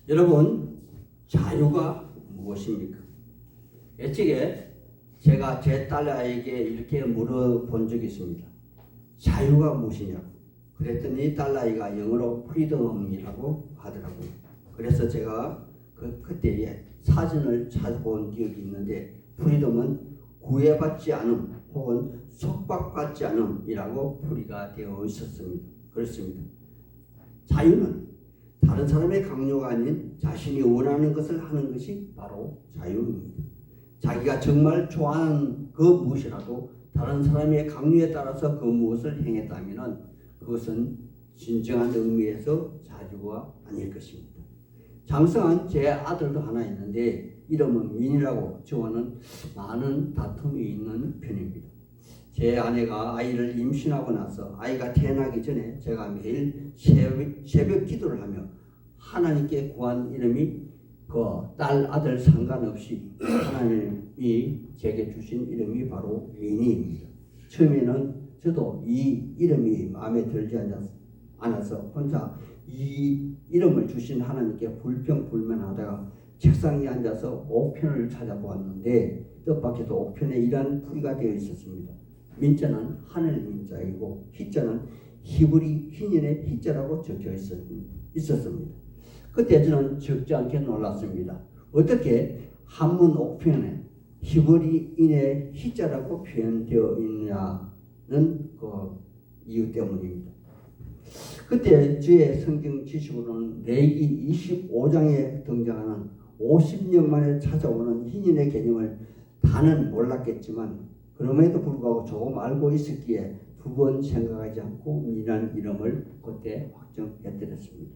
여러분, 자유가 무엇입니까? 예측에 제가 제 딸아이에게 이렇게 물어본 적이 있습니다. 자유가 무엇이냐고. 그랬더니 딸아이가 영어로 프리덤이라고 하더라고요. 그래서 제가 그때에 사진을 찾아본 기억이 있는데, 프리덤은 구애받지 않음 혹은 속박받지 않음이라고 풀이가 되어 있었습니다. 그렇습니다. 자유는 다른 사람의 강요가 아닌 자신이 원하는 것을 하는 것이 바로 자유입니다. 자기가 정말 좋아하는 그 무엇이라도 다른 사람의 강요에 따라서 그 무엇을 행했다면 그것은 진정한 의미에서 자유가 아닐 것입니다. 장성한 제 아들도 하나 있는데 이름은 민이라고 저와는 많은 다툼이 있는 편입니다. 제 아내가 아이를 임신하고 나서 아이가 태어나기 전에 제가 매일 새벽 기도를 하며 하나님께 구한 이름이 그 딸 아들 상관없이 하나님이 제게 주신 이름이 바로 민이입니다. 처음에는 저도 이 이름이 마음에 들지 않아서 혼자 이 이름을 주신 하나님께 불평불만하다가 책상에 앉아서 옥편을 찾아보았는데 뜻밖에도 옥편에 이러한 풀이가 되어 있었습니다. 민자는 하늘 민자이고 희자는 히브리 흰인의 희자라고 적혀 있었습니다. 그때 저는 적지 않게 놀랐습니다. 어떻게 한문 옥편에 히브리인의 희자라고 표현되어 있느냐는 그 이유 때문입니다. 그때 저의 성경 지식으로는 레위기 25장에 등장하는 50년 만에 찾아오는 흰인의 개념을 다는 몰랐겠지만 그럼에도 불구하고 조금 알고 있었기에 두 번 생각하지 않고 민이라는 이름을 그때 확정해드렸습니다.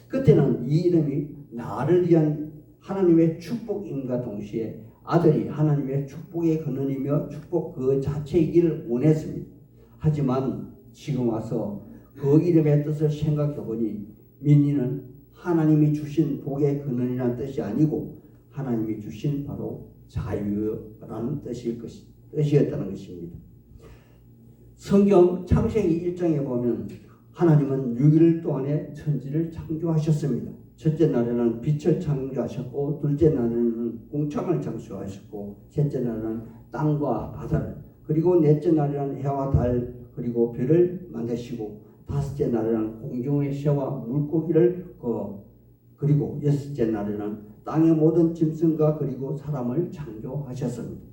그때는 이 이름이 나를 위한 하나님의 축복임과 동시에 아들이 하나님의 축복의 근원이며 축복 그 자체이기를 원했습니다. 하지만 지금 와서 그 이름의 뜻을 생각해보니 민이는 하나님이 주신 복의 근원이라는 뜻이 아니고 하나님이 주신 바로 자유라는 뜻이었다는 것입니다. 성경 창세기 1장에 보면 하나님은 6일 동안에 천지를 창조하셨습니다. 첫째 날에는 빛을 창조하셨고 둘째 날에는 궁창을 창조하셨고 셋째 날에는 땅과 바다를 그리고 넷째 날에는 해와 달 그리고 별을 만드시고 다섯째 날에는 공중의 새와 물고기를 그리고 여섯째 날에는 땅의 모든 짐승과 그리고 사람을 창조하셨습니다.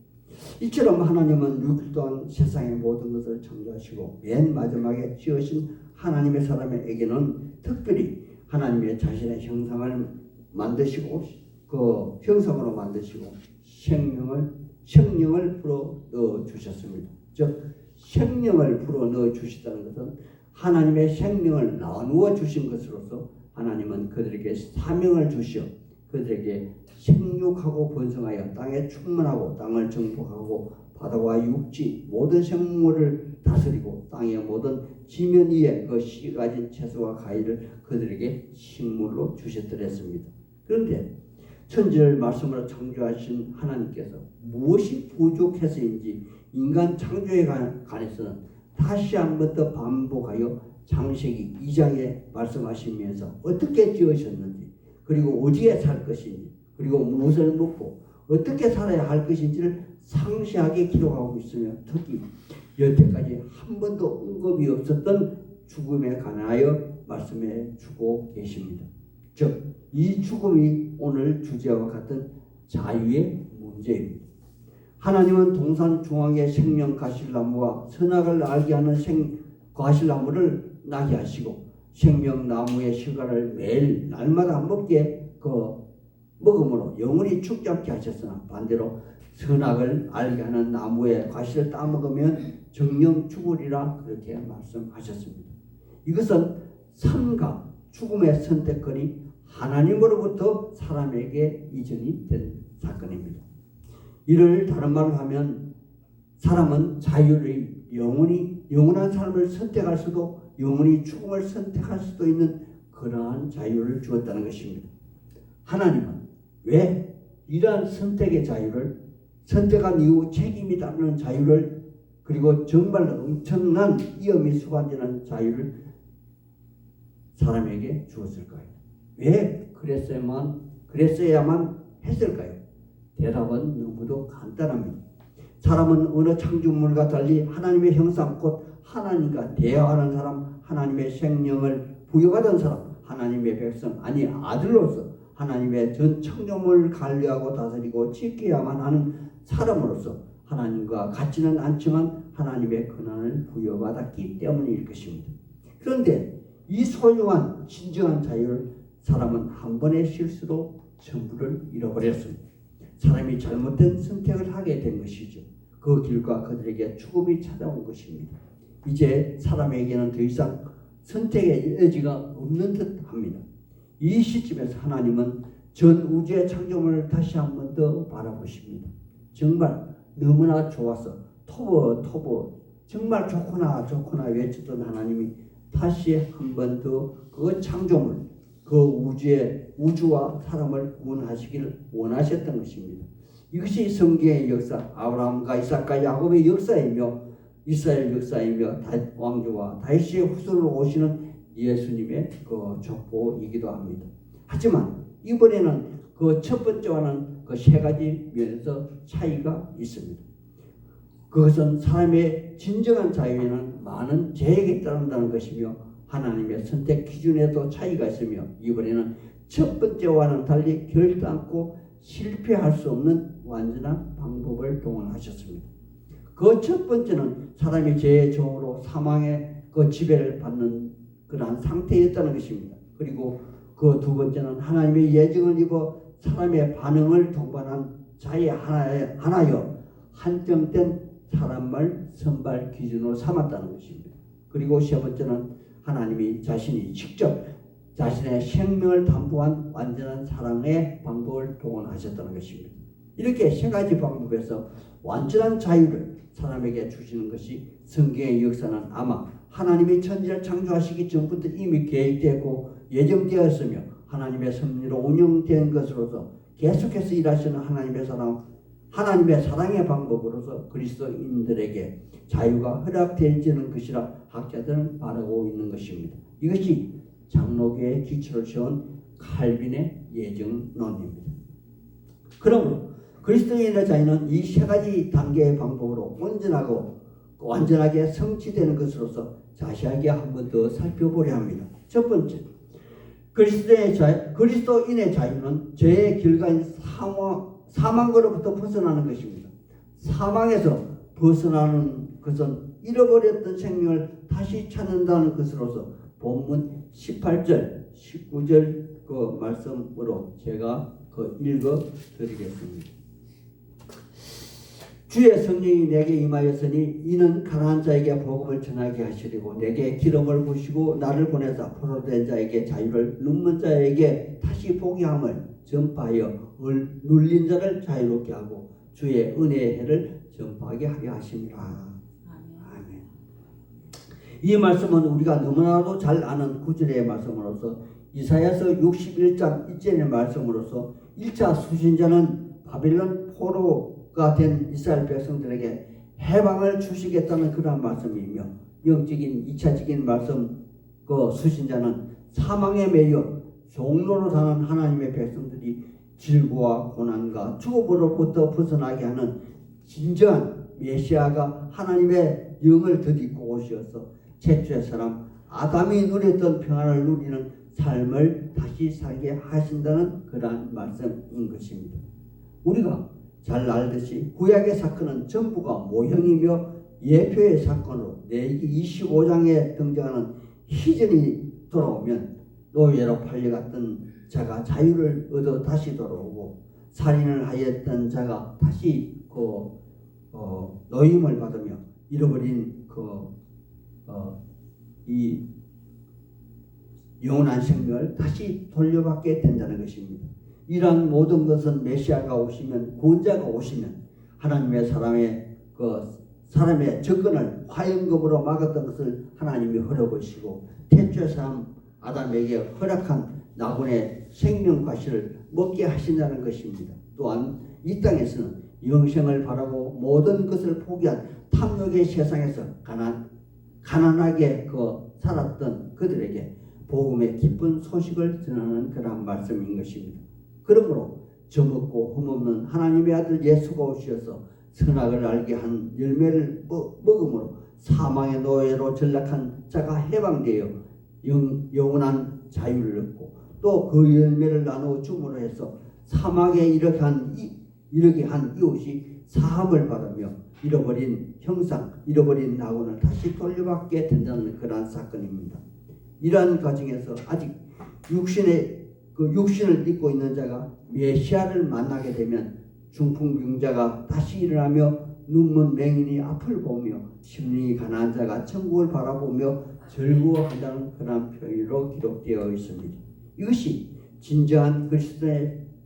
이처럼 하나님은 6일 동안 세상의 모든 것을 창조하시고 맨 마지막에 지으신 하나님의 사람에게는 특별히 하나님의 자신의 형상을 만드시고 그 형상으로 만드시고 생명을 불어 넣어 주셨습니다. 즉 생명을 불어 넣어 주시다는 것은 하나님의 생명을 나누어 주신 것으로서 하나님은 그들에게 사명을 주시어 그들에게 생육하고 번성하여 땅에 충만하고 땅을 정복하고 바다와 육지 모든 생물을 다스리고 땅의 모든 지면 위에 그 씨 가진 채소와 과일을 그들에게 식물로 주셨더랬습니다. 그런데 천지를 말씀으로 창조하신 하나님께서 무엇이 부족해서인지 인간 창조에 관해서는 다시 한 번 더 반복하여 창세기 2장에 말씀하시면서 어떻게 지으셨는지 그리고 어디에 살 것인지 그리고 무엇을 먹고 어떻게 살아야 할 것인지를 상세하게 기록하고 있으며 특히 여태까지 한 번도 언급이 없었던 죽음에 관하여 말씀해 주고 계십니다. 즉 이 죽음이 오늘 주제와 같은 자유의 문제입니다. 하나님은 동산 중앙에 생명 가실나무와 선악을 알게 하는 가실나무를 나게 하시고 생명나무의 실과를 매일 날마다 먹게 먹음으로 영원히 죽지 않게 하셨으나 반대로 선악을 알게 하는 나무의 과실을 따먹으면 정령 죽으리라 그렇게 말씀하셨습니다. 이것은 삶과 죽음의 선택권이 하나님으로부터 사람에게 이전이 된 사건입니다. 이를 다른 말로 하면 사람은 자유를 영원한 삶을 선택할 수도 영원히 죽음을 선택할 수도 있는 그러한 자유를 주었다는 것입니다. 하나님은 왜 이러한 선택의 자유를 선택한 이후 책임이 따르는 자유를 그리고 정말로 엄청난 위험이 수반되는 자유를 사람에게 주었을까요? 왜 그랬어야만 했을까요? 대답은 너무도 간단합니다. 사람은 어느 창조물과 달리 하나님의 형상 곧 하나님과 대화하는 사람, 하나님의 생명을 부여받은 사람, 하나님의 백성 아니 아들로서 하나님의 전 창조물을 관리하고 다스리고 지켜야만 하는 사람으로서 하나님과 같지는 않지만 하나님의 권한을 부여받았기 때문일 것입니다. 그런데 이 소중한 진정한 자유를 사람은 한 번의 실수로 전부를 잃어버렸습니다. 사람이 잘못된 선택을 하게 된 것이죠. 그 길과 그들에게 죽음이 찾아온 것입니다. 이제 사람에게는 더 이상 선택의 여지가 없는 듯 합니다. 이 시점에서 하나님은 전 우주의 창조물을 다시 한 번 더 바라보십니다. 정말 너무나 좋아서 토보 정말 좋구나 외쳤던 하나님이 다시 한 번 더 그 창조물, 그 우주와 사람을 구원하시기를 원하셨던 것입니다. 이것이 성경의 역사, 아브라함과 이삭과 야곱의 역사이며 이스라엘 역사이며 왕조와 다윗의 후손으로 오시는 예수님의 그 족보이기도 합니다. 하지만 이번에는 그 첫 번째와는 그 세 가지 면에서 차이가 있습니다. 그것은 사람의 진정한 자유에는 많은 제약이 따른다는 것이며 하나님의 선택 기준에도 차이가 있으며 이번에는 첫 번째와는 달리 결단코 실패할 수 없는 완전한 방법을 동원하셨습니다. 그 첫 번째는 사람이 죄의 종으로 사망의 그 지배를 받는 그러한 상태였다는 것입니다. 그리고 그 두 번째는 하나님의 예정을 입어 사람의 반응을 동반한 자의 하나여 한정된 사람을 선발 기준으로 삼았다는 것입니다. 그리고 세 번째는 하나님이 자신이 직접 자신의 생명을 담보한 완전한 사랑의 방법을 동원하셨다는 것입니다. 이렇게 세 가지 방법에서 완전한 자유를 사람에게 주시는 것이 성경의 역사는 아마 하나님이 천지를 창조하시기 전부터 이미 계획되고 예정되었으며 하나님의 섭리로 운영된 것으로서 계속해서 일하시는 하나님의 사랑의 방법으로서 그리스도인들에게 자유가 허락되어지는 것이라 학자들은 말하고 있는 것입니다. 이것이 장로교의 기초를 세운 칼빈의 예정론입니다. 그러므로 그리스도인의 자유는 이 세 가지 단계의 방법으로 완전하게 성취되는 것으로서 자세하게 한 번 더 살펴보려 합니다. 첫 번째, 그리스도인의 자유는 죄의 결과인 사망으로부터 벗어나는 것입니다. 사망에서 벗어나는 것은 잃어버렸던 생명을 다시 찾는다는 것으로서 본문 18절, 19절 그 말씀으로 제가 읽어 드리겠습니다. 주의 성령이 내게 임하였으니 이는 가난한 자에게 복음을 전하게 하시려고 내게 기름을 부으시고 나를 보내사 포로된 자에게 자유를 눈먼 자에게 다시 보게 함을 전파하여 눌린 자를 자유롭게 하고 주의 은혜의 해를 전파하게 하려 하심이라. 아멘. 이 말씀은 우리가 너무나도 잘 아는 구절의 말씀으로서 이사야서 61장 1절의 말씀으로서 1차 수신자는 바빌론 포로가 된 이스라엘 백성들에게 해방을 주시겠다는 그러한 말씀이며 영적인 2차적인 말씀 그 수신자는 사망에 매여 종로로 사는 하나님의 백성들이 질고와 고난과 죽음으로부터 벗어나게 하는 진정한 메시아가 하나님의 영을 덧입고 오셔서 최초의 사람 아담이 누렸던 평안을 누리는 삶을 다시 살게 하신다는 그러한 말씀인 것입니다. 우리가 잘 알듯이 구약의 사건은 전부가 모형이며 예표의 사건으로 레위기 25장에 등장하는 희전이 돌아오면 노예로 팔려갔던 자가 자유를 얻어 다시 돌아오고 살인을 하였던 자가 다시 노임을 받으며 잃어버린 이 영원한 생명을 다시 돌려받게 된다는 것입니다. 이러한 모든 것은 메시아가 오시면 구원자가 오시면 하나님의 사람의 접근을 화연금으로 막았던 것을 하나님이 허락하시고 태초의 사람 아담에게 허락한 나군의 생명 과실을 먹게 하신다는 것입니다. 또한 이 땅에서는 영생을 바라고 모든 것을 포기한 탐욕의 세상에서 가난하게 살았던 그들에게 복음의 기쁜 소식을 전하는 그런 말씀인 것입니다. 그러므로 저먹고 흠없는 하나님의 아들 예수가 오셔서 선악을 알게 한 열매를 먹음으로 사망의 노예로 전락한 자가 해방되어 영원한 자유를 얻고 또 그 열매를 나누어 줌으로 해서 사막에 이르게 한 이웃이 사함을 받으며 잃어버린 형상, 잃어버린 낙원을 다시 돌려받게 된다는 그러한 사건입니다. 이러한 과정에서 아직 육신을 입고 있는 자가 메시아를 만나게 되면 중풍병자가 다시 일어나며 눈먼 맹인이 앞을 보며 심령이 가난한 자가 천국을 바라보며 즐거워한다는 그런 표현으로 기록되어 있습니다. 이것이 진정한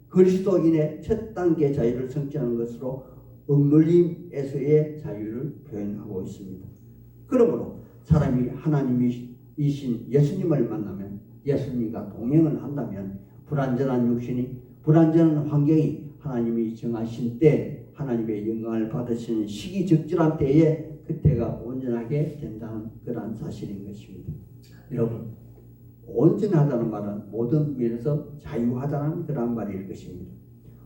그리스도인의 첫 단계 자유를 성취하는 것으로 억눌림에서의 자유를 표현하고 있습니다. 그러므로 사람이 하나님이신 예수님을 만나면 예수님과 동행을 한다면 불완전한 육신이 불완전한 환경이 하나님이 정하신 때 하나님의 영광을 받으시는 시기적절한 때에 그때가 온전하게 된다는 그러한 사실인 것입니다. 여러분, 온전하다는 말은 모든 면에서 자유하다는 그러한 말일 것입니다.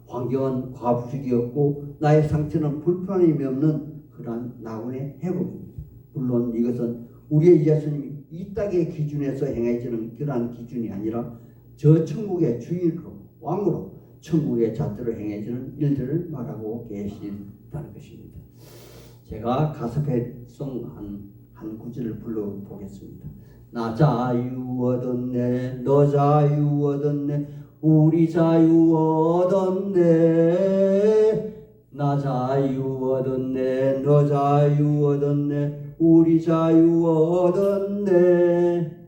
환경은 과부족이 없고 나의 상처는 불편함이 없는 그러한 낙원의 회복입니다. 물론 이것은 우리의 예수님이 이 땅의 기준에서 행해지는 그러한 기준이 아니라 저 천국의 주인으로 왕으로 천국의 잣대로 행해지는 일들을 말하고 계신다는 것입니다. 제가 가스펠송 한 구절을 불러보겠습니다. 나 자유 얻었네, 너 자유 얻었네, 우리 자유 얻었네. 나 자유 얻었네, 너 자유 얻었네, 우리 자유 얻었네.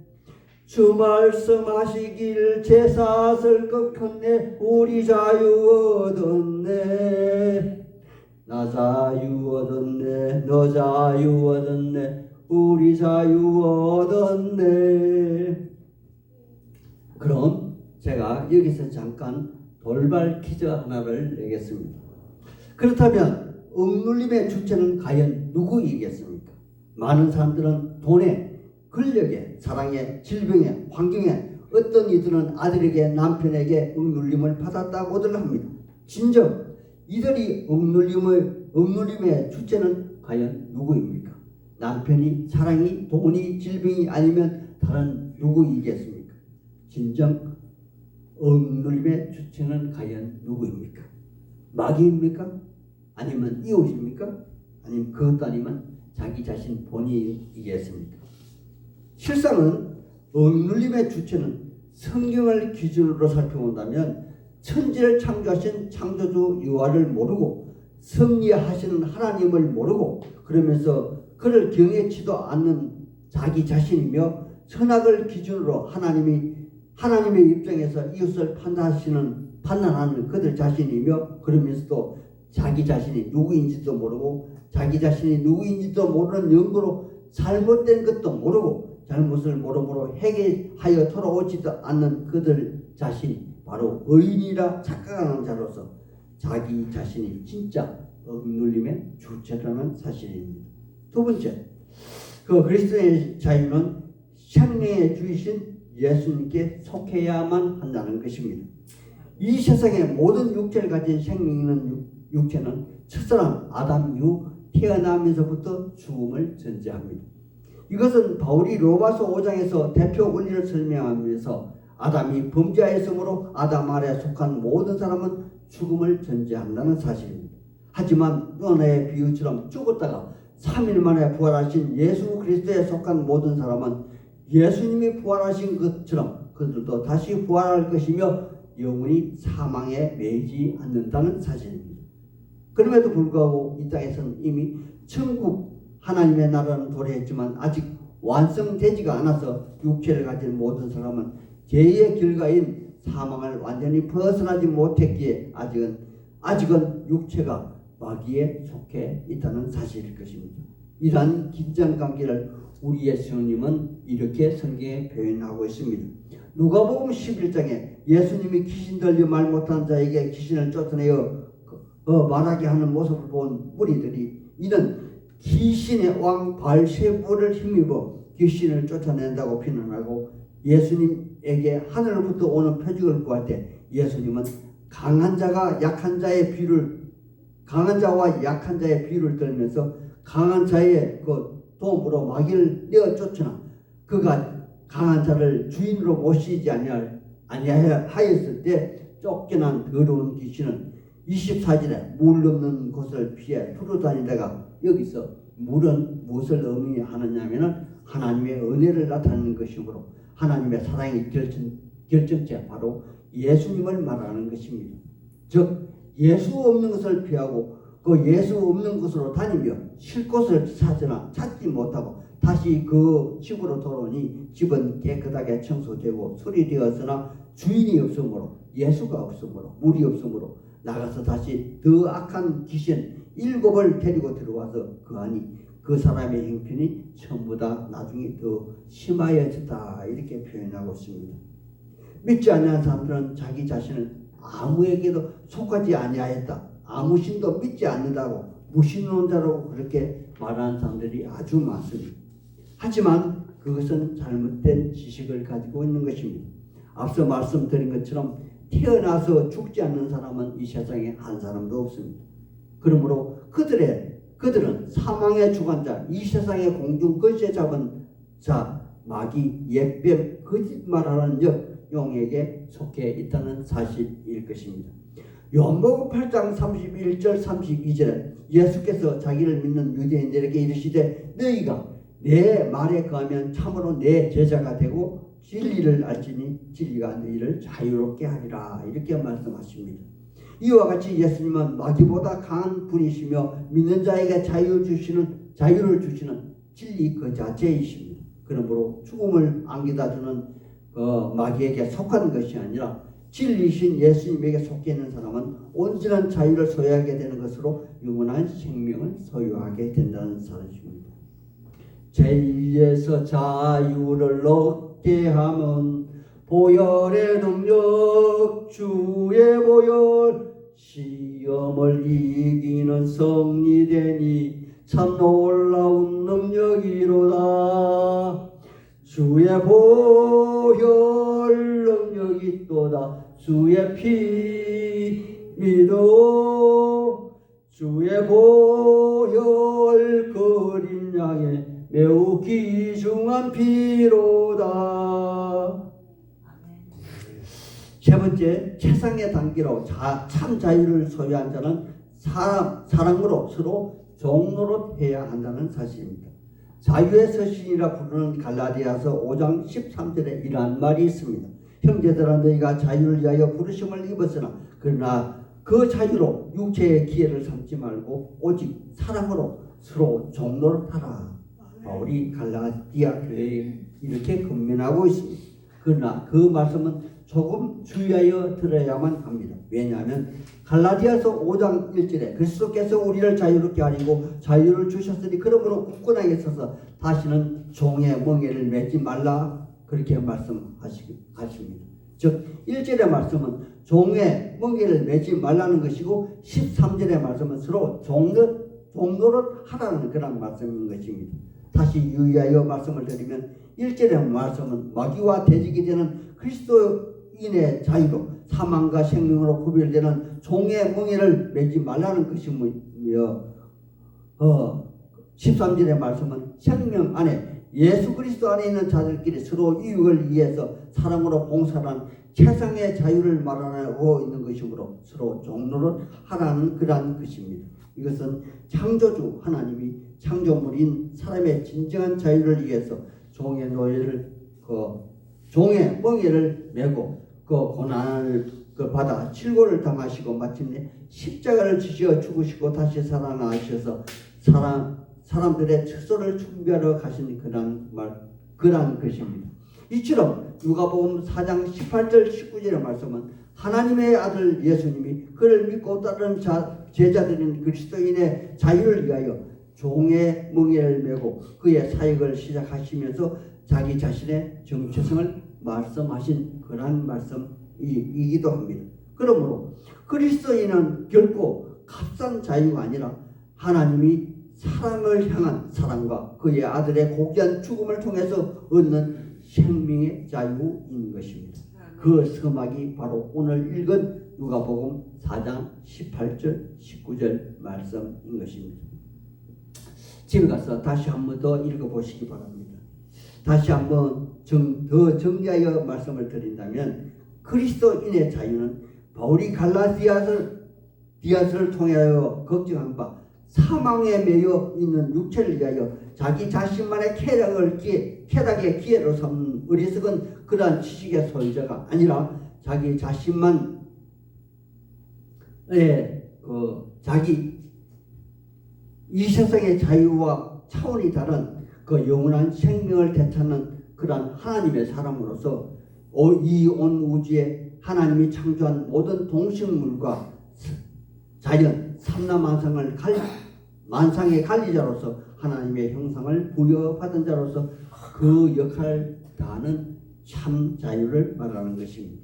주 말씀하시길 제사슬 꺾었네, 우리 자유 얻었네. 나 자유 얻었네, 너 자유 얻었네, 우리 자유 얻었네. 그럼 제가 여기서 잠깐 돌발 퀴즈 하나를 내겠습니다. 그렇다면 억눌림의 주체는 과연 누구이겠습니까? 많은 사람들은 돈에, 권력에, 사랑에, 질병에, 환경에 어떤 이들은 아들에게, 남편에게 억눌림을 받았다고들 합니다. 진정 이들이 억눌림의 주체는 과연 누구입니까? 남편이, 사랑이, 돈이, 질병이 아니면 다른 누구이겠습니까? 진정 억눌림의 주체는 과연 누구입니까? 마귀입니까? 아니면 이웃입니까? 아니면 그것도 아니면 자기 자신 본인이겠습니까? 실상은 억눌림의 주체는 성경을 기준으로 살펴본다면 천지를 창조하신 창조주 여호와를 모르고 섭리하시는 하나님을 모르고 그러면서 그를 경외치도 않는 자기 자신이며 선악을 기준으로 하나님의 입장에서 이웃을 판단하는 그들 자신이며 그러면서도 자기 자신이 누구인지도 모르고 자기 자신이 누구인지도 모르는 영구로 잘못된 것도 모르고 잘못을 모르므로 회개하여 돌아오지도 않는 그들 자신이 바로 의인이라 착각하는 자로서 자기 자신이 진짜 억눌림의 주체라는 사실입니다. 두 번째, 그리스도의 자유는 생명의 주이신 예수님께 속해야만 한다는 것입니다. 이 세상의 모든 육체를 가진 생명 있는 육체는 첫사람 아담 이후 태어나면서부터 죽음을 전제합니다. 이것은 바울이 로마서 5장에서 대표 원리를 설명하면서 아담이 범죄하였으므로 아담 아래 속한 모든 사람은 죽음을 전제한다는 사실입니다. 하지만 요나의 비유처럼 죽었다가 3일 만에 부활하신 예수 그리스도에 속한 모든 사람은 예수님이 부활하신 것처럼 그들도 다시 부활할 것이며 영원히 사망에 매이지 않는다는 사실입니다. 그럼에도 불구하고 이 땅에서는 이미 천국 하나님의 나라는 도래했지만 아직 완성되지가 않아서 육체를 가진 모든 사람은 죄의 결과인 사망을 완전히 벗어나지 못했기에 아직은 육체가 마귀에 속해 있다는 사실일 것입니다. 이러한 긴장관계를 우리 예수님은 이렇게 성경에 표현하고 있습니다. 누가복음 11장에 예수님이 귀신 들려 말 못하는 자에게 귀신을 쫓아내어 말하게 하는 모습을 본 무리들이 이는 귀신의 왕 발세부를 힘입어 귀신을 쫓아낸다고 비난하고 예수님에게 하늘로부터 오는 표적을 구할 때 예수님은 강한 자와 약한 자의 비유를 들면서 강한 자의 그 도움으로 마귀를 내어 쫓으나 그가 강한 자를 주인으로 모시지 아니하였을 때 쫓겨난 더러운 귀신은 24절에 물 없는 곳을 피해 두루 다니다가, 여기서 물은 무엇을 의미하느냐면은 하나님의 은혜를 나타내는 것이므로 하나님의 사랑의 결정체 바로 예수님을 말하는 것입니다. 즉 예수 없는 것을 피하고 그 예수 없는 곳으로 다니며 쉴 곳을 찾지 못하고 다시 그 집으로 돌아오니 집은 깨끗하게 청소되고 수리되었으나 주인이 없으므로, 예수가 없으므로, 물이 없으므로 나가서 다시 더 악한 귀신 7을 데리고 들어와서 거하니 그 사람의 형편이 처음보다 나중에 더 심하여졌다, 이렇게 표현하고 있습니다. 믿지 않는 사람들은 자기 자신을 아무에게도 속하지 아니하였다, 아무 신도 믿지 않는다고 무신론자라고 그렇게 말하는 사람들이 아주 많습니다. 하지만 그것은 잘못된 지식을 가지고 있는 것입니다. 앞서 말씀드린 것처럼 태어나서 죽지 않는 사람은 이 세상에 한 사람도 없습니다. 그러므로 그들은 사망의 주관자, 이 세상의 공중 거시에 잡은 자, 마귀, 옛뱀, 거짓말하는 영에게 속해 있다는 사실일 것입니다. 요한복음 8장 31절 32절에 예수께서 자기를 믿는 유대인들에게 이르시되 너희가 내 말에 거하면 참으로 내 제자가 되고 진리를 알지니 진리가 너희를 자유롭게 하리라, 이렇게 말씀하십니다. 이와 같이 예수님은 마귀보다 강한 분이시며 믿는 자에게 자유를 주시는 진리 그 자체이십니다. 그러므로 죽음을 안겨다 주는 마귀에게 속한 것이 아니라 진리이신 예수님에게 속해 있는 사람은 온전한 자유를 소유하게 되는 것으로 영원한 생명을 소유하게 된다는 사실입니다. 제1에서 자유를 얻게 함은 보혈의 능력, 주의 보혈, 시험을 이기는 성리되니 참 놀라운 능력이로다. 주의 보혈 능력이 있도다. 주의 피 믿어. 주의 보혈 그린 양의 매우 귀중한 피로다. 세 번째, 최상의 단계로 참 자유를 소유한 자는 사랑으로 서로 종노릇 해야 한다는 사실입니다. 자유의 서신이라 부르는 갈라디아서 5장 13절에 이러한 말이 있습니다. 형제들아, 너희가 자유를 위하여 부르심을 입었으나 그러나 그 자유로 육체의 기회를 삼지 말고 오직 사랑으로 서로 종노릇하라. 바울이 갈라디아 교회에 이렇게 권면하고 있습니다. 그러나 그 말씀은 조금 주의하여 들어야만 합니다. 왜냐하면 갈라디아서 5장 1절에 그리스도께서 우리를 자유롭게 하시고 자유를 주셨으니 그러므로 굳건하게 서서 다시는 종의 멍에를 매지 말라, 그렇게 말씀하십니다. 즉 1절의 말씀은 종의 멍에를 매지 말라는 것이고 13절의 말씀은 서로 종노릇 하라는 그런 말씀인 것입니다. 다시 유의하여 말씀을 드리면 1절의 말씀은 마귀와 대적이 되는 그리스도인의 자유로 사망과 생명으로 구별되는 종의 멍에를 매지 말라는 것이며 13절의 말씀은 생명 안에 예수 그리스도 안에 있는 자들끼리 서로 이익을 위해서 사랑으로 봉사하는 최상의 자유를 말하고 있는 것이므로 서로 종노릇 하라는 그러한 것입니다. 이것은 창조주 하나님이 창조물인 사람의 진정한 자유를 위해서 종의 멍에를 메고 그 고난을 받아 질고를 당하시고 마침내 십자가를 지시어 죽으시고 다시 살아나셔서 사람들의 처소를 준비하러 가신 그러한 것입니다. 이처럼 누가복음 4장 18절 19절의 말씀은 하나님의 아들 예수님이 그를 믿고 따르는 제자들인 그리스도인의 자유를 위하여 종의 멍에를 메고 그의 사역을 시작하시면서 자기 자신의 정체성을 말씀하신 그러한 말씀이기도 합니다. 그러므로 그리스도인은 결코 값싼 자유가 아니라 하나님이 사람을 향한 사랑과 그의 아들의 고귀한 죽음을 통해서 얻는 생명의 자유인 것입니다. 그 서막이 바로 오늘 읽은 누가복음 4장 18절 19절 말씀인 것입니다. 집에 가서 다시 한 번 더 읽어보시기 바랍니다. 다시 한번 더 정리하여 말씀을 드린다면 그리스도인의 자유는 바울이 갈라디아서를 통하여 걱정한 바 사망에 매여 있는 육체를 위하여 자기 자신만의 쾌락의 기회로 삼는 어리석은 그러한 지식의 소유자가 아니라 자기 자신만의 자기 이 세상의 자유와 차원이 다른 그 영원한 생명을 되찾는 그러한 하나님의 사람으로서 이 온 우주에 하나님이 창조한 모든 동식물과 자연 만상의 관리자로서 하나님의 형상을 부여받은 자로서 그 역할을 다하는 참 자유를 말하는 것입니다.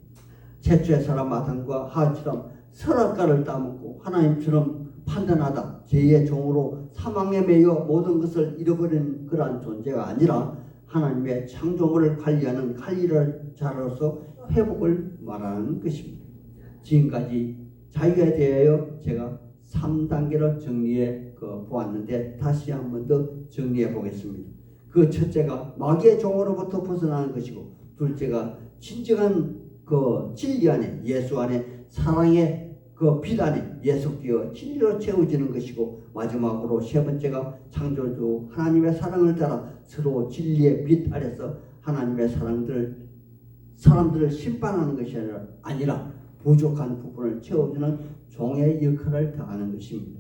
최초의 사람 아담과 하와처럼 선악과를 따먹고 하나님처럼 판단하다 죄의 종으로 사망에 매여 모든 것을 잃어버린 그러한 존재가 아니라 하나님의 창조물을 관리하는 관리자로서 회복을 말하는 것입니다. 지금까지 자유에 대하여 제가 3단계로 정리해 보았는데 다시 한 번 더 정리해 보겠습니다. 그 첫째가 마귀의 종으로부터 벗어나는 것이고, 둘째가 진정한 그 진리 안에 예수 안에 사랑의 그 빛 안에 예속되어 진리로 채워지는 것이고, 마지막으로 세 번째가 창조주 하나님의 사랑을 따라 서로 진리의 빛 아래서 하나님의 사람들을 심판하는 것이 아니라 부족한 부분을 채워주는 종의 역할을 다하는 것입니다.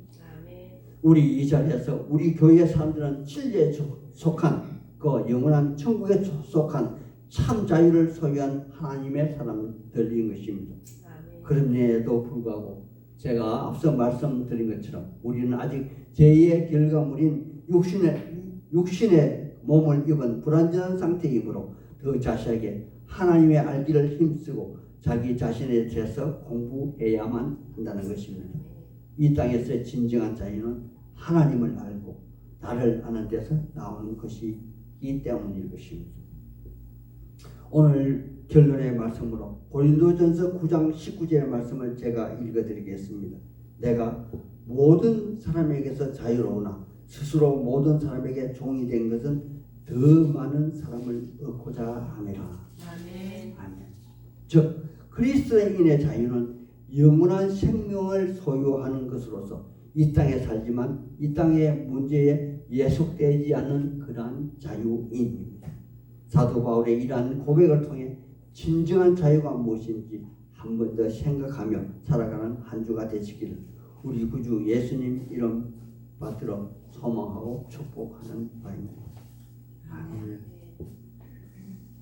우리 이 자리에서 우리 교회 사람들은 진리에 속한 그 영원한 천국에 속한 참 자유를 소유한 하나님의 사람들인 것입니다. 그럼에도 불구하고 제가 앞서 말씀드린 것처럼 우리는 아직 죄의 결과물인 육신의 몸을 입은 불완전한 상태이므로 더 자세하게 하나님의 알기를 힘쓰고 자기 자신에 대해서 공부해야만 한다는 것입니다. 이 땅에서의 진정한 자유는 하나님을 알고 나를 아는 데서 나오는 것이기 때문일 것입니다. 오늘 결론의 말씀으로 고린도전서 9장 19절의 말씀을 제가 읽어드리겠습니다. 내가 모든 사람에게서 자유로우나 스스로 모든 사람에게 종이 된 것은 더 많은 사람을 얻고자 함이라. 아멘. 아멘. 즉 그리스도인의 자유는 영원한 생명을 소유하는 것으로서 이 땅에 살지만 이 땅의 문제에 예속되지 않는 그러한 자유입니다. 사도 바울의 이러한 고백을 통해 진정한 자유가 무엇인지 한 번 더 생각하며 살아가는 한 주가 되시기를 우리 구주 예수님 이름 받들어 소망하고 축복하는 바입니다.